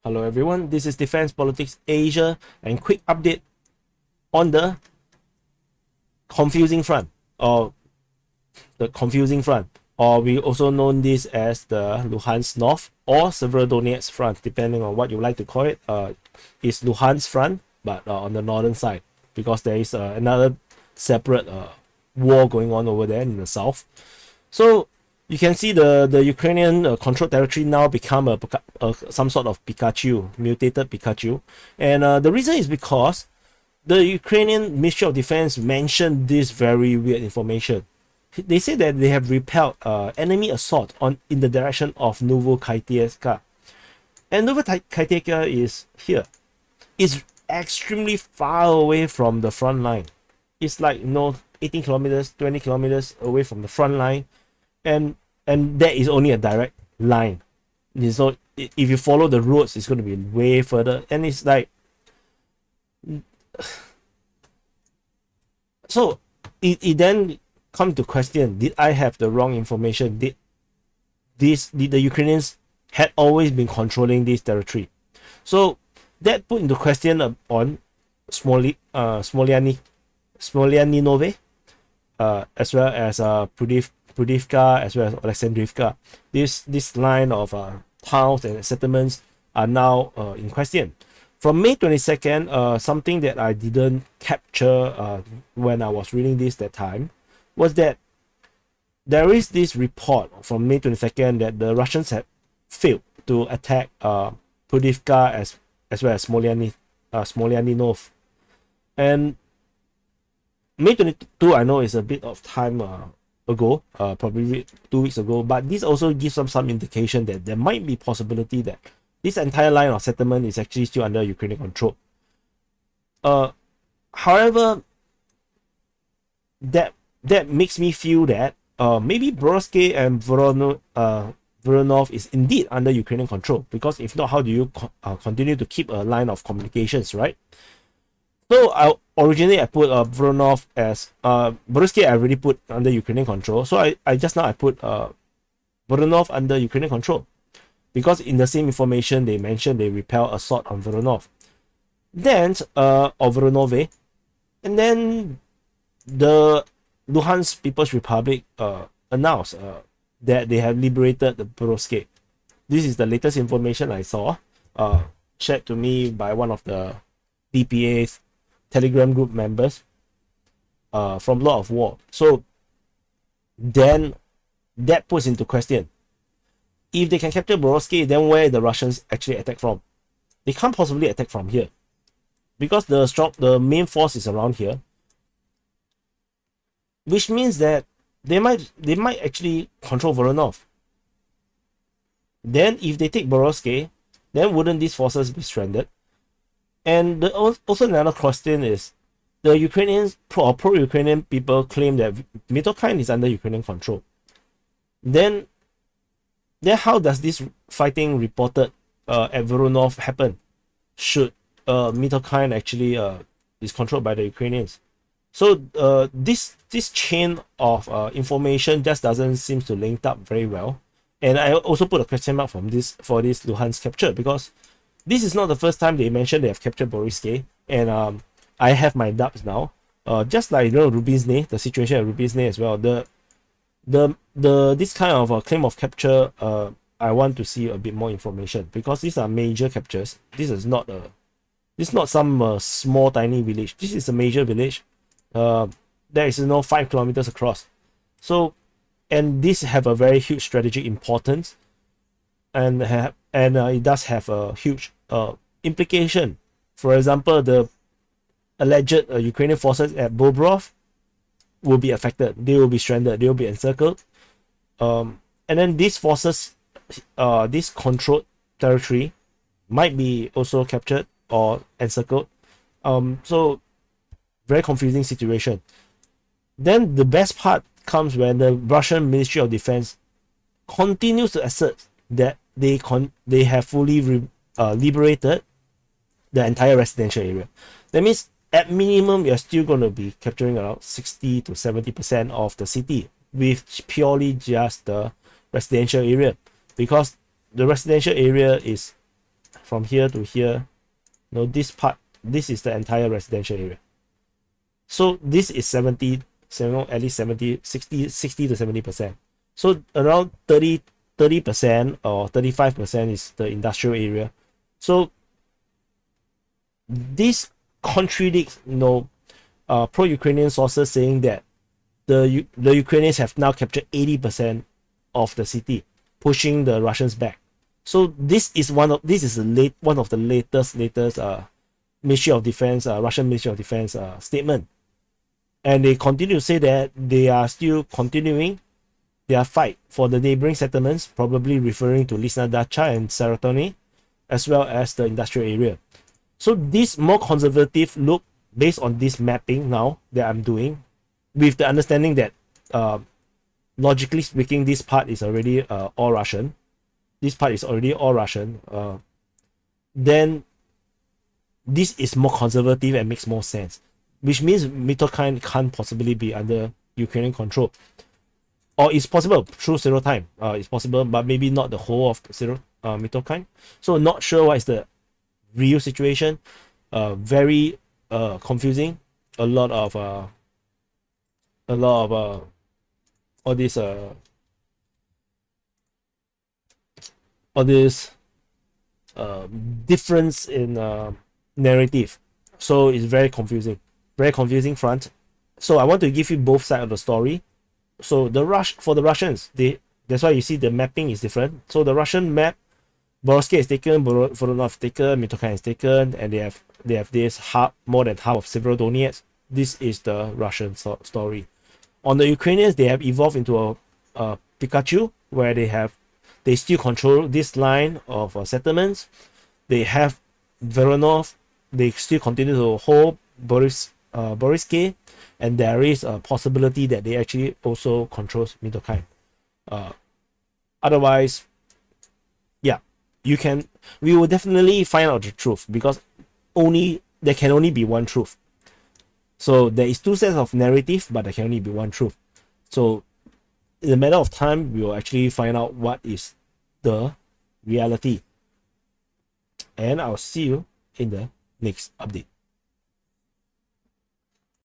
Hello everyone, this is Defense Politics Asia and quick update on the confusing front or we also known this as the Luhansk North or Severodonetsk Front, depending on what you like to call it. It's Luhansk Front, but on the northern side, because there is another separate war going on over there in the south. So you can see the Ukrainian controlled territory now become some sort of Pikachu, mutated Pikachu. And the reason is because the Ukrainian Ministry of Defense mentioned this very weird information. They say that they have repelled enemy assault in the direction of Novookhtyrka. And Novookhtyrka is here. It's extremely far away from the front line. It's like 18 kilometers, 20 kilometers away from the front line. And that is only a direct line. So if you follow the roads, it's going to be way further. And it's like, so it then comes to question: did I have the wrong information? Did the Ukrainians had always been controlling this territory? So that put into question on Smolyanninove, as well as Borivka, as well as Alexandrivka. This line of towns and settlements are now in question. From May 22nd, something that I didn't capture when I was reading this that time was that there is this report from May 22nd that the Russians had failed to attack Borivka as well as Smolyanninove. And May 22, I know, is a bit of time ago, probably 2 weeks ago, but this also gives some indication that there might be possibility that this entire line of settlement is actually still under Ukrainian control. However, that makes me feel that maybe Borivske and Voronove is indeed under Ukrainian control, because if not, how do you continue to keep a line of communications, right? So originally I put Voronove as Borivske I already put under Ukrainian control. So I just put Voronove under Ukrainian control, because in the same information they mentioned they repel assault on Voronove. Then or Voronove, and then the Luhansk People's Republic announced that they have liberated the Borivske. This is the latest information I saw, shared to me by one of the DPA's Telegram group members from Lord of War. So then that puts into question, if they can capture Borivske, then where the Russians actually attack from? They can't possibly attack from here, because the main force is around here, which means that they might actually control Voronove. Then if they take Borivske, then wouldn't these forces be stranded? And also another question is, the Ukrainians pro-Ukrainian people claim that Mitrokyne is under Ukrainian control. Then how does this fighting reported at Voronove happen? Should Mitrokyne actually is controlled by the Ukrainians? So this chain of information just doesn't seem to link up very well. And I also put a question mark for this Luhansk capture, because this is not the first time they mentioned they have captured Borivske, and I have my doubts now. Just like Rubizny, the situation at Rubizny as well. This kind of claim of capture, I want to see a bit more information, because these are major captures. This is not some small tiny village. This is a major village. There is 5 kilometers across. So, and this have a very huge strategic importance, and it does have a huge implication. For example, the alleged Ukrainian forces at Bobrov will be affected. They will be stranded. They will be encircled. And then these forces, this controlled territory, might be also captured or encircled. So very confusing situation. Then the best part comes when the Russian Ministry of Defense continues to assert that they have fully liberated the entire residential area. That means at minimum you're still going to be capturing around 60 to 70% of the city with purely just the residential area, because the residential area is from here to here, this part, this is the entire residential area. So this is 70, at least 70, 60 to 70%. So around 30% or 35% is the industrial area. So this contradicts, pro-Ukrainian sources saying that the Ukrainians have now captured 80% of the city, pushing the Russians back. So this is one of the latest Ministry of Defense, Russian Ministry of Defense statement, and they continue to say that they are still continuing their fight for the neighboring settlements, probably referring to Lisna Dacha and Serotonin, as well as the industrial area. So this more conservative look, based on this mapping now that I'm doing, with the understanding that logically speaking, this part is already all Russian. This part is already all Russian. Then this is more conservative and makes more sense, which means Mitrokyne can't possibly be under Ukrainian control. Or it's possible through zero time. It's possible, but maybe not the whole of Mitrokyne. So not sure what is the real situation. Very confusing. A lot of all this difference in narrative. So it's very confusing front. So I want to give you both sides of the story. So for the Russians, that's why you see the mapping is different. So the Russian map, Borivske is taken, Voronove taken, Mitrokyne is taken, and they have this more than half of Severodonetsk. This is the Russian story. On the Ukrainians, they have evolved into a Pikachu, where they still control this line of settlements. They have Voronove. They still continue to hold Borivske, and there is a possibility that they actually also control Mitrokyne. Otherwise, yeah, we will definitely find out the truth, because there can only be one truth. So there is two sets of narrative, but there can only be one truth. So in a matter of time, we will actually find out what is the reality. And I'll see you in the next update.